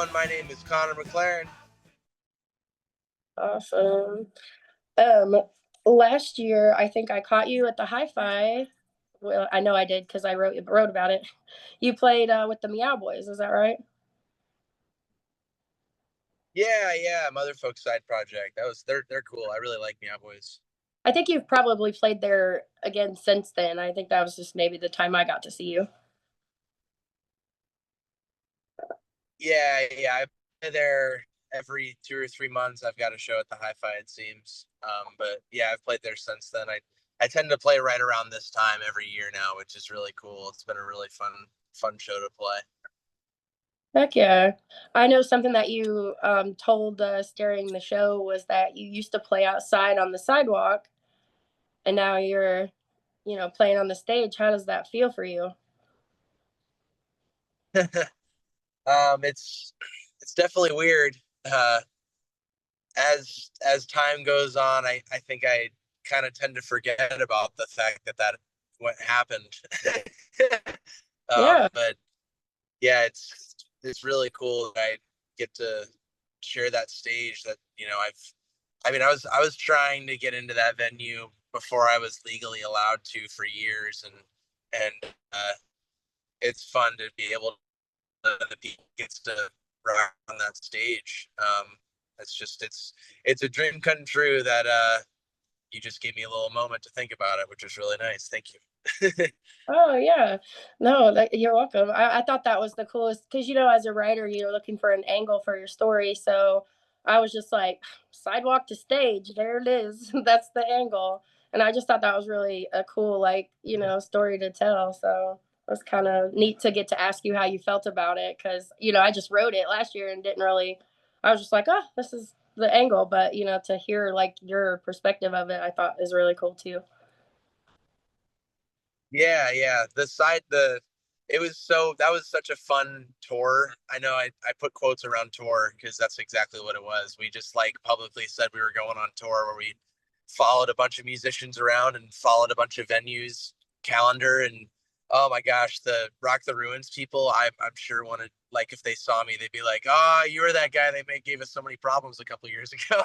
everyone. My name is Connor McLaren. Awesome. Um, Last year I think I caught you at the HiFi. Well, I know I did because I wrote about it. You played with the Meow Boys, is that right? Yeah, Motherfolk side project. They're cool. I really like Meow Boys. I think you've probably played there again since then. I think that was just maybe the time I got to see you. Yeah. I play there every 2 or 3 months. I've got a show at the Hi-Fi, it seems. But yeah, I've played there since then. I tend to play right around this time every year now, which is really cool. It's been a really fun show to play. Heck yeah. I know something that you told us during the show was that you used to play outside on the sidewalk and now you're, playing on the stage. How does that feel for you? It's definitely weird. As time goes on, I think I kind of tend to forget about the fact that what happened. Yeah. But yeah, it's really cool that I get to share that stage that I was trying to get into that venue before I was legally allowed to for years, and it's fun to be able to the people gets to rock on that stage. It's a dream come true that you just gave me a little moment to think about it, which was really nice. Thank you. Oh yeah. No, you're welcome. I thought that was the coolest because as a writer, you're looking for an angle for your story. So I was just like, sidewalk to stage, there it is. That's the angle. And I just thought that was really a cool, like, story to tell. So it was kind of neat to get to ask you how you felt about it because, I just wrote it last year and didn't really, I was just like, oh, this is the angle. But, to hear like your perspective of it, I thought is really cool too. Yeah. That was such a fun tour. I know I put quotes around tour because that's exactly what it was. We just like publicly said we were going on tour where we followed a bunch of musicians around and followed a bunch of venues calendar, and oh my gosh, the Rock the Ruins people, I'm sure wanted, like, if they saw me they'd be like, oh, you were that guy gave us so many problems a couple years ago.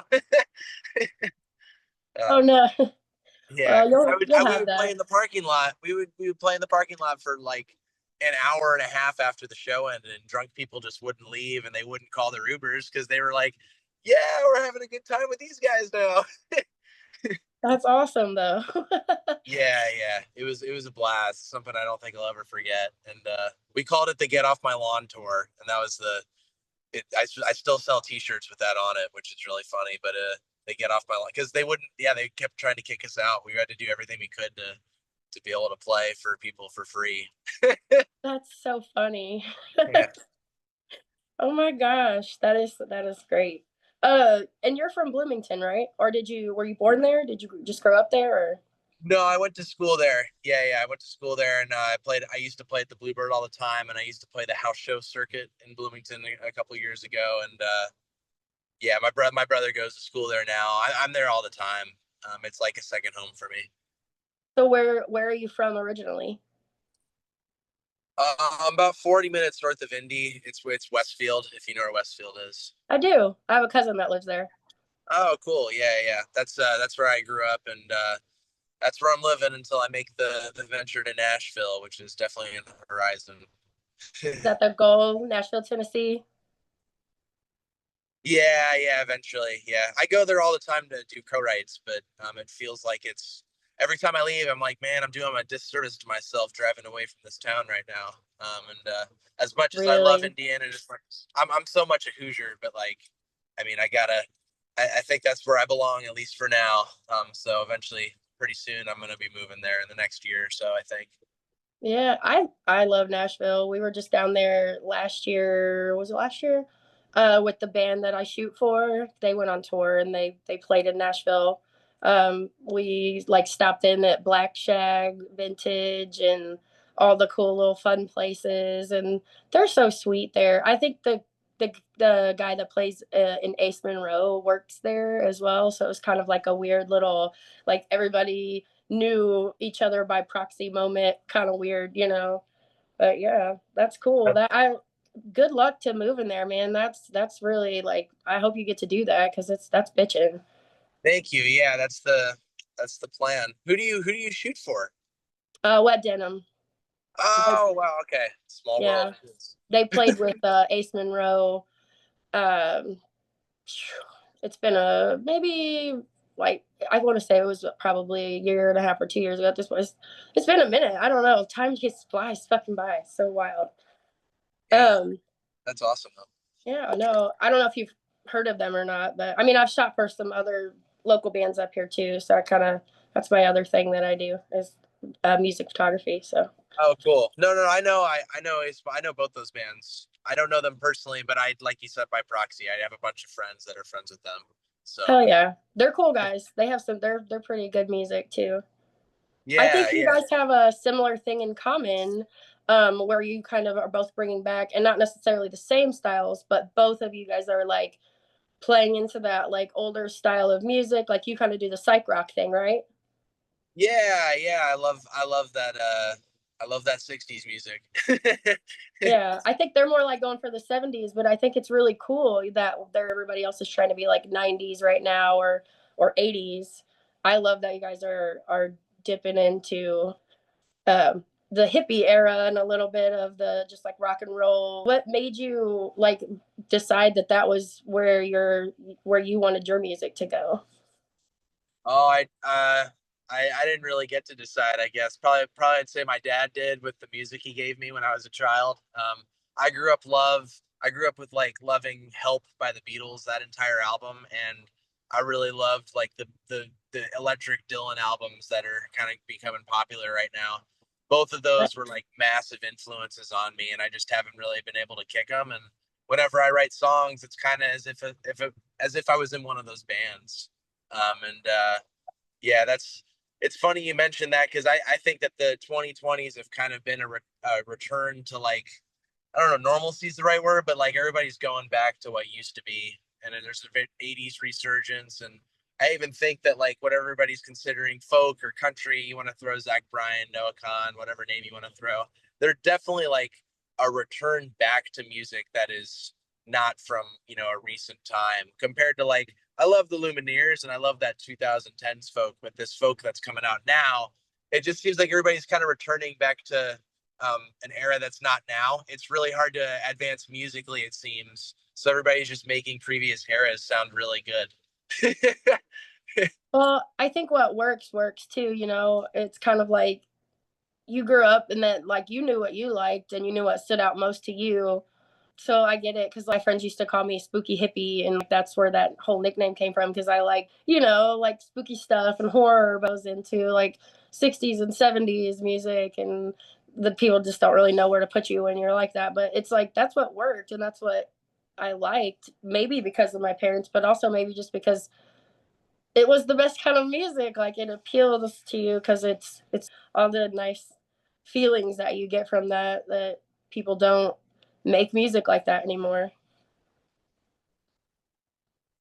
Oh um, no. Yeah, Well, because I you'll would you'll we have would play that. in the parking lot. We would play in the parking lot for like an hour and a half after the show ended, and drunk people just wouldn't leave, and they wouldn't call their Ubers because they were like, "Yeah, we're having a good time with these guys now." That's awesome though. Yeah. It was a blast. Something I don't think I'll ever forget. And we called it the Get Off My Lawn tour, and that was the it. I still sell T-shirts with that on it, which is really funny. But they get off my lawn because they wouldn't. Yeah, they kept trying to kick us out. We had to do everything we could to be able to play for people for free. That's so funny. Yeah. Oh my gosh, that is great. And you're from Bloomington, right? Or were you born there? Did you just grow up there or? No, I went to school there. Yeah. I went to school there, and I used to play at the Bluebird all the time, and I used to play the house show circuit in Bloomington a couple years ago. And yeah, my brother goes to school there now. I'm there all the time. It's like a second home for me. So where are you from originally? I'm about 40 minutes north of Indy. It's Westfield, if you know where Westfield is. I do. I have a cousin that lives there. Oh, cool. Yeah. That's where I grew up, and that's where I'm living until I make the venture to Nashville, which is definitely in the horizon. Is that the goal, Nashville, Tennessee? Yeah, eventually. Yeah. I go there all the time to do co-writes, but it feels like it's every time I leave, I'm like, man, I'm doing a disservice to myself driving away from this town right now. And as much as I love Really? Indiana, just like I'm so much a Hoosier, but like, I mean, I think that's where I belong, at least for now. So eventually, pretty soon, I'm gonna be moving there in the next year or so, I think. Yeah, I love Nashville. We were just down there last year. Was it last year? With the band that I shoot for. They went on tour and they played in Nashville. We like stopped in at Black Shag Vintage and all the cool little fun places, and they're so sweet there. I think the guy that plays in Ace Monroe works there as well, so it was kind of like a weird little, like, everybody knew each other by proxy moment, kind of weird. But yeah, that's cool. That good luck to moving there, man. That's really like I hope you get to do that because that's bitching. Thank you. Yeah, that's the plan. Who do you shoot for? Wet denim. Oh wow, okay. Small world. Yeah, they played with Ace Monroe. Um, it's been a maybe like I want to say it was probably a year and a half or 2 years ago. This was it's been a minute. I don't know. Time just flies fucking by. It's so wild. Yeah, Um, that's awesome though. yeah, no, I don't know if you've heard of them or not, but I mean, I've shot for some other local bands up here too. So I kind of that's my other thing that I do is music photography. So Oh, cool. No, I know both those bands. I don't know them personally, but I like you said by proxy. I have a bunch of friends that are friends with them. So hell yeah, they're cool guys. They have some. They're pretty good music too. I yeah, think you yeah, guys have a similar thing in common, where you kind of are both bringing back, and not necessarily the same styles, but both of you guys are like playing into that like older style of music. Like you kind of do the psych rock thing, right? yeah. I love that '60s music. Yeah, I think they're more like going for the 70s, but I think it's really cool that everybody else is trying to be like 90s right now or 80s. I love that you guys are dipping into the hippie era and a little bit of the just like rock and roll. What made you like decide that that was where you wanted your music to go? Oh, I didn't really get to decide, I guess. Probably I'd say my dad did with the music he gave me when I was a child. I grew up I grew up with like loving Help by the Beatles, that entire album, and I really loved like the Electric Dylan albums that are kind of becoming popular right now. Both of those were like massive influences on me, and I just haven't really been able to kick them. And whenever I write songs, it's kind of as if I was in one of those bands. And yeah, it's funny you mentioned that because I think that the 2020s have kind of been a return to like I don't know, normalcy is the right word, but like everybody's going back to what used to be, and then there's an '80s resurgence, and I even think that like what everybody's considering folk or country, you want to throw Zach Bryan, Noah Khan, whatever name you want to throw, they're definitely like a return back to music that is not from a recent time compared to like I love the Lumineers and I love that 2010s folk, but this folk that's coming out now, it just seems like everybody's kind of returning back to an era that's not now. It's really hard to advance musically, it seems. So everybody's just making previous eras sound really good. Well, I think what works too, It's kind of like you grew up and then like you knew what you liked and you knew what stood out most to you. So I get it because my friends used to call me spooky hippie, and that's where that whole nickname came from because I like spooky stuff and horror. But I was into like 60s and 70s music, and the people just don't really know where to put you when you're like that. But it's like that's what worked, and that's what I liked. Maybe because of my parents, but also maybe just because it was the best kind of music. Like it appeals to you because it's all the nice feelings that you get from that people don't make music like that anymore.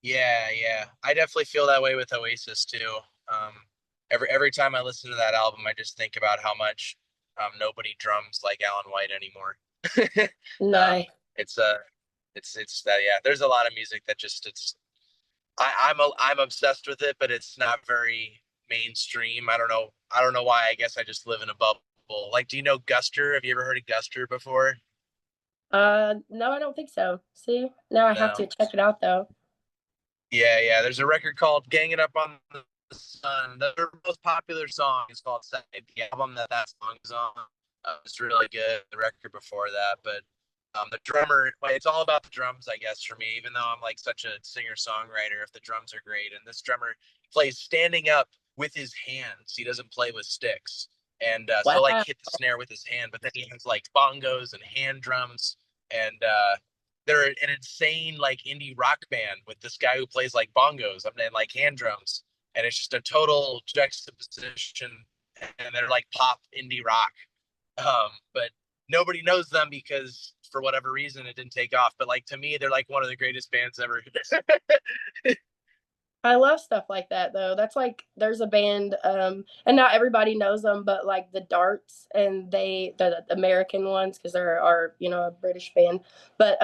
Yeah. I definitely feel that way with Oasis too. Um, every time I listen to that album, I just think about how much nobody drums like Alan White anymore. um, No. it's it's that yeah. There's a lot of music that just it's I'm obsessed with it, but it's not very mainstream. I don't know why. I guess I just live in a bubble. Like, do you know Guster? Have you ever heard of Guster before? No, I don't think so. See, now I have No. to check it out though. Yeah. There's a record called "Gang It Up on the Sun." Their most popular song is called "Side." The album that song is on it's really good. The record before that, but the drummer, well, it's all about the drums, I guess, for me. Even though I'm like such a singer songwriter, if the drums are great, and this drummer plays standing up with his hands, he doesn't play with sticks, and so like Wow. hit the snare with his hand, but then he has like bongos and hand drums, and they're an insane like indie rock band with this guy who plays like bongos and like hand drums, and it's just a total juxtaposition. And they're like pop indie rock, but nobody knows them because for whatever reason it didn't take off. But like to me, they're like one of the greatest bands ever. I love stuff like that though. That's like there's a band, and not everybody knows them, but like the Darts, and the American ones, because there are, a British band, but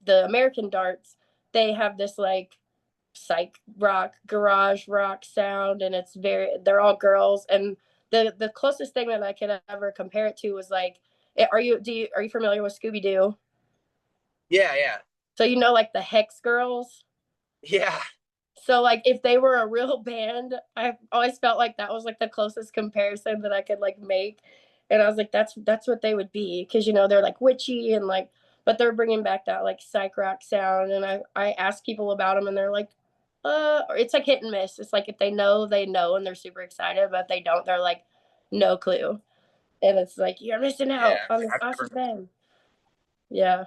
the American Darts, they have this like psych rock, garage rock sound, and they're all girls, and the closest thing that I could ever compare it to was like, are you familiar with Scooby Doo? Yeah, yeah, So like the Hex Girls. yeah, So like if they were a real band, I always felt like that was like the closest comparison that I could like make. And I was like, that's what they would be, because they're like witchy and like, but they're bringing back that like psych rock sound. And I ask people about them, and they're like, or it's like hit and miss. It's like if they know, and they're super excited, but if they don't, they're like, no clue. And it's like you're missing out yeah. on this I've awesome never. band. Yeah.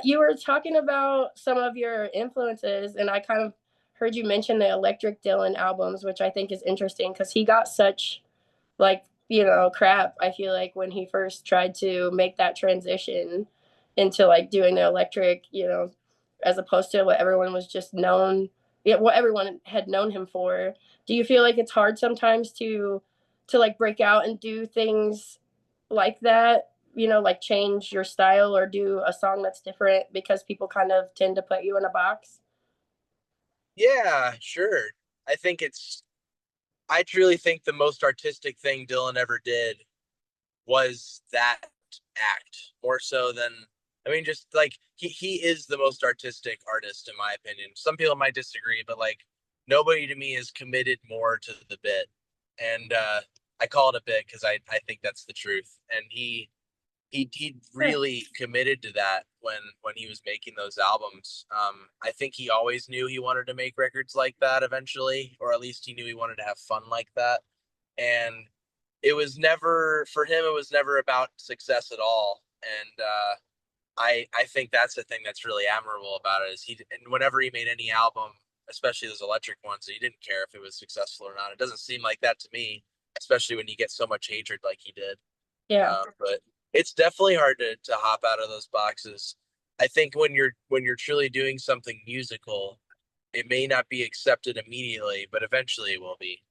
You were talking about some of your influences, and I kind of heard you mention the Electric Dylan albums, which I think is interesting because he got such like crap. I feel like when he first tried to make that transition into like doing the electric, as opposed to what everyone was just known, what everyone had known him for. Do you feel like it's hard sometimes to like break out and do things like that? Like change your style or do a song that's different because people kind of tend to put you in a box. Yeah, sure. I think it's. I truly think the most artistic thing Dylan ever did was that act, more so than. I mean, just like he is the most artistic artist in my opinion. Some people might disagree, but like nobody to me is committed more to the bit, and I call it a bit because I think that's the truth. And he Yeah. really committed to that when he was making those albums. I think he always knew he wanted to make records like that eventually, or at least he knew he wanted to have fun like that. And it was never for him. It was never about success at all. And I think that's the thing that's really admirable about it is and whenever he made any album, especially those electric ones, he didn't care if it was successful or not. It doesn't seem like that to me, especially when you get so much hatred like he did. Yeah. But it's definitely hard to hop out of those boxes. I think when you're truly doing something musical, it may not be accepted immediately, but eventually it will be.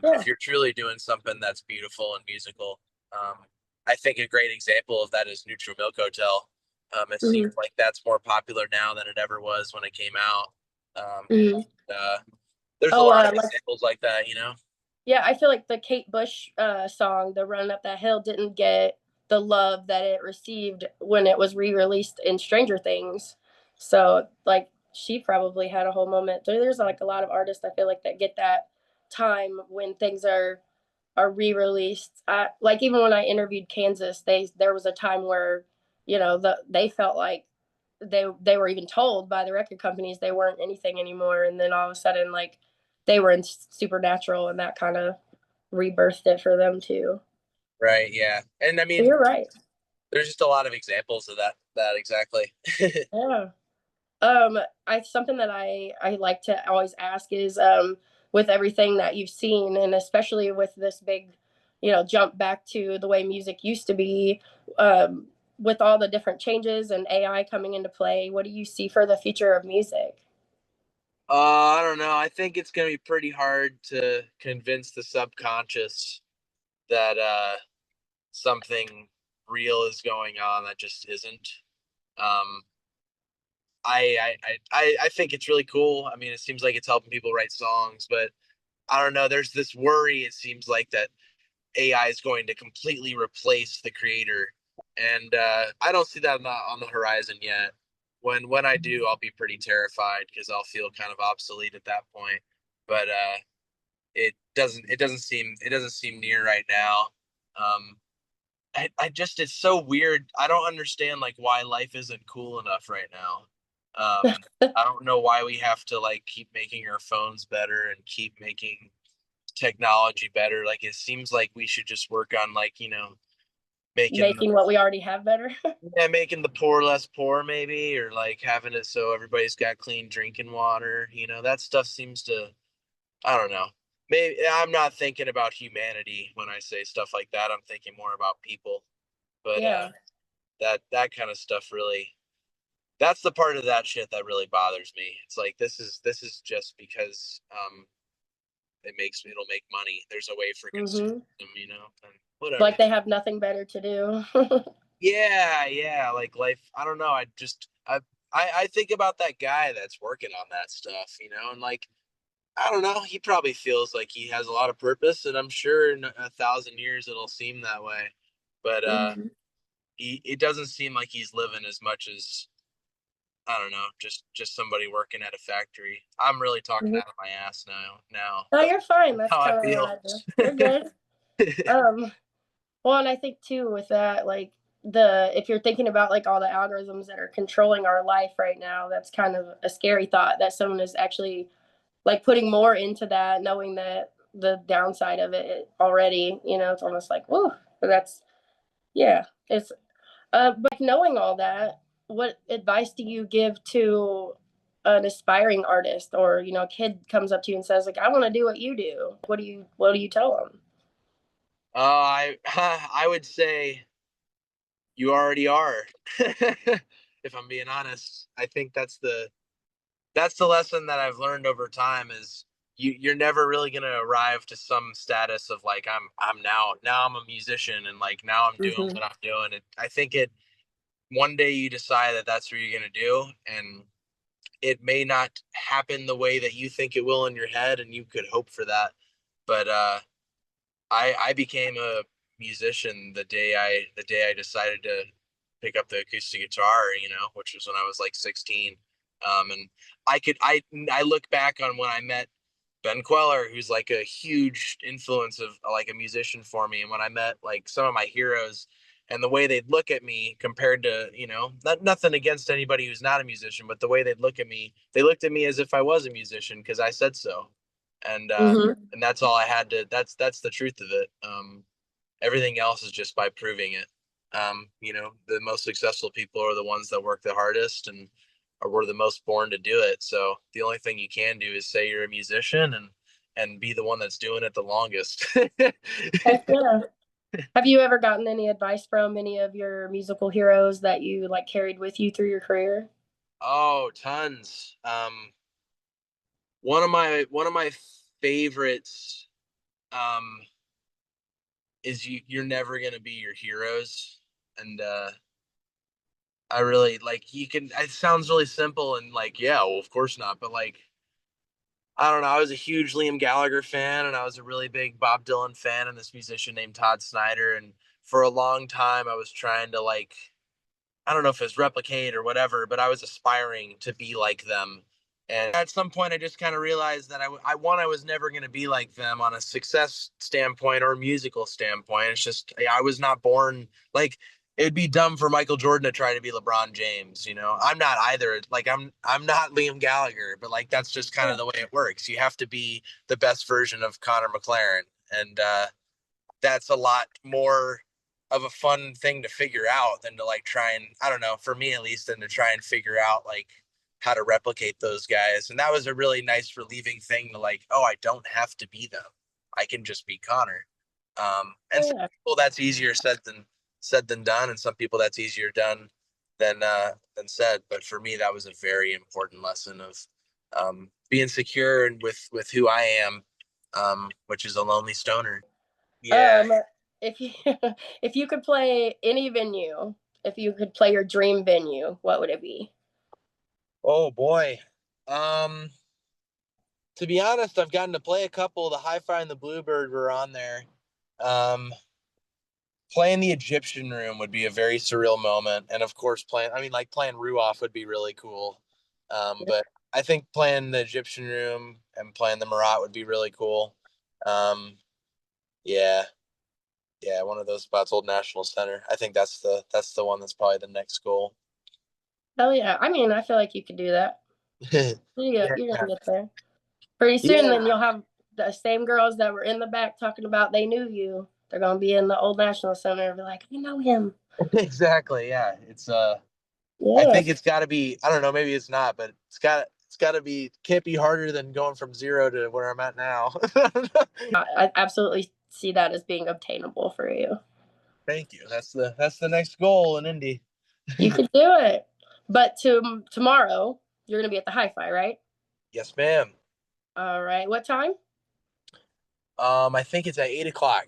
Yeah. If you're truly doing something that's beautiful and musical, I think a great example of that is Neutral Milk Hotel. It seems Hmm. like that's more popular now than it ever was when it came out. Um, Hmm. uh, there's a Oh, lot of like, examples like that, you know. yeah, I feel like the Kate Bush song, "The Run Up That Hill," didn't get the love that it received when it was re-released in Stranger Things. So, like, she probably had a whole moment. There's like a lot of artists I feel like that get that time when things are re-released. Like even when I interviewed Kansas, there was a time where they felt like they were even told by the record companies they weren't anything anymore, and then all of a sudden like they were in Supernatural, and that kind of rebirthed it for them too. Right, yeah. And I So mean, you're right. there's just a lot of examples of that exactly. Yeah. I something that I like to always ask is with everything that you've seen, and especially with this big, jump back to the way music used to be, with all the different changes and AI coming into play, what do you see for the future of music? I don't know. I think it's gonna be pretty hard to convince the subconscious that something real is going on that just isn't. Um, I think it's really cool. I mean, it seems like it's helping people write songs, but I don't know. There's this worry. It seems like that AI is going to completely replace the creator, and I don't see that on the horizon yet. When I do, I'll be pretty terrified because I'll feel kind of obsolete at that point. But it doesn't seem near right now. Um, I just it's so weird. I don't understand like why life isn't cool enough right now. I don't know why we have to like keep making our phones better and keep making technology better. Like it seems like we should just work on like, making Making what we already have better. yeah, making the poor less poor maybe, or like having it so everybody's got clean drinking water. That stuff seems to I don't know. Maybe I'm not thinking about humanity when I say stuff like that. I'm thinking more about people. But Yeah. that kind of stuff really that's the part of that shit that really bothers me. It's like this is just because it'll make money. There's a way for Mm-hmm. consumerism, you know, and whatever. Like they have nothing better to do. Yeah, yeah, like life. I don't know. I think about that guy that's working on that stuff, you know, and like I don't know. He probably feels like he has a lot of purpose, and I'm sure in 1,000 years it'll seem that way. But Mm-hmm. it doesn't seem like he's living as much as I don't know, just somebody working at a factory. I'm really talking Mm-hmm. out of my ass now, No, but you're fine. That's how I kind of what feel. I do. You're good. Um, well, and I think too with that, like the if you're thinking about like all the algorithms that are controlling our life right now, that's kind of a scary thought that someone is actually like putting more into that, knowing that the downside of it already, it's almost like, whoa, that's yeah, it's but like knowing all that, what advice do you give to an aspiring artist, or a kid comes up to you and says like, I want to do what you do? What do you tell them? I I would say you already are. If I'm being honest, I think that's the lesson that I've learned over time is you're never really gonna arrive to some status of like I'm now I'm a musician and like now I'm doing Mm-hmm. what I'm doing. I think it one day you decide that that's what you're gonna do, and it may not happen the way that you think it will in your head, and you could hope for that. But I became a musician the day I decided to pick up the acoustic guitar, which was when I was like 16. And I look back on when I met Ben Queller, who's like a huge influence of like a musician for me, and when I met like some of my heroes and the way they'd look at me compared to, nothing against anybody who's not a musician, but the way they'd look at me, they looked at me as if I was a musician because I said so. And Mm-hmm. and that's all I had to that's the truth of it. Everything else is just by proving it. The most successful people are the ones that work the hardest and or were the most born to do it. So the only thing you can do is say you're a musician and be the one that's doing it the longest. Heck yeah. Have you ever gotten any advice from any of your musical heroes that you like carried with you through your career? Oh, tons. One of my favorites um is you're never gonna be your heroes. And I really like you can it sounds really simple and like, yeah, well, of course not, but like I don't know, I was a huge Liam Gallagher fan and I was a really big Bob Dylan fan and this musician named Todd Snyder, and for a long time I was trying to like I don't know if it's replicate or whatever, but I was aspiring to be like them. And at some point, I just kind of realized that I was never going to be like them on a success standpoint or musical standpoint. It's just, I was not born like it'd be dumb for Michael Jordan to try to be LeBron James. I'm not either. Like, I'm not Liam Gallagher, but like, that's just kind of the way it works. You have to be the best version of Connor McLaren. And, that's a lot more of a fun thing to figure out than to like try and I don't know, for me at least, than to try and figure out like how to replicate those guys. And that was a really nice relieving thing to like, oh, I don't have to be them. I can just be Connor. And some Yeah. people that's easier said than done, and some people that's easier done than said. But for me, that was a very important lesson of being secure and with who I am, which is a lonely stoner. Yeah. Um, if you if you could play any venue, if you could play your dream venue, what would it be? Oh boy. Um, to be honest, I've gotten to play a couple. The HiFi and the Bluebird were on there. Um, Playing the Egyptian Room would be a very surreal moment, and of course, playing Ruoff would be really cool. But I think playing the Egyptian Room and playing the Marat would be really cool. Um, yeah, yeah, one of those spots, Old National Center. I think that's the one that's probably the next goal. Hell yeah. I mean, I feel like you could do that. Yeah, You're gonna get there. Pretty soon, then yeah, you'll have the same girls that were in the back talking about they knew you. They're gonna be in the Old National Center and be like, I know him. exactly. Yeah, I Yeah, think it's got to be. I don't know. Maybe it's not, but it's got to be. Can't be harder than going from zero to where I'm at now. I absolutely see that as being obtainable for you. Thank you. That's the next goal in Indy. You could do it. But tomorrow, you're going to be at the HiFi, right? Yes, ma'am. All right. What time? I think it's at 8 o'clock.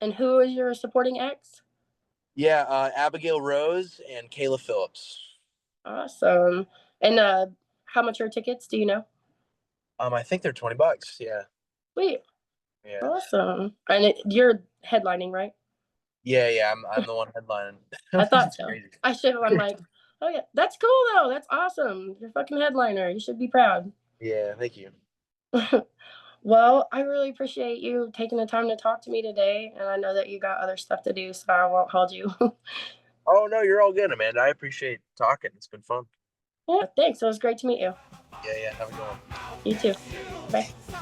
And who is your supporting acts? Yeah, Abigail Rose and Kayla Phillips. Awesome. And how much are tickets? Do you know? I think they're $20. Yeah. Sweet. Yeah. Awesome. And you're headlining, right? Yeah. I'm the one headlining. I thought It's so. crazy. I should have. I'm like, oh yeah, that's cool though. That's awesome. You're fucking headliner. You should be proud. Yeah, thank you. Well, I really appreciate you taking the time to talk to me today, and I know that you got other stuff to do, so I won't hold you. Oh no, you're all good, Amanda. I appreciate talking. It's been fun. Yeah, thanks. It was great to meet you. Yeah. Have a good one. You too. Bye.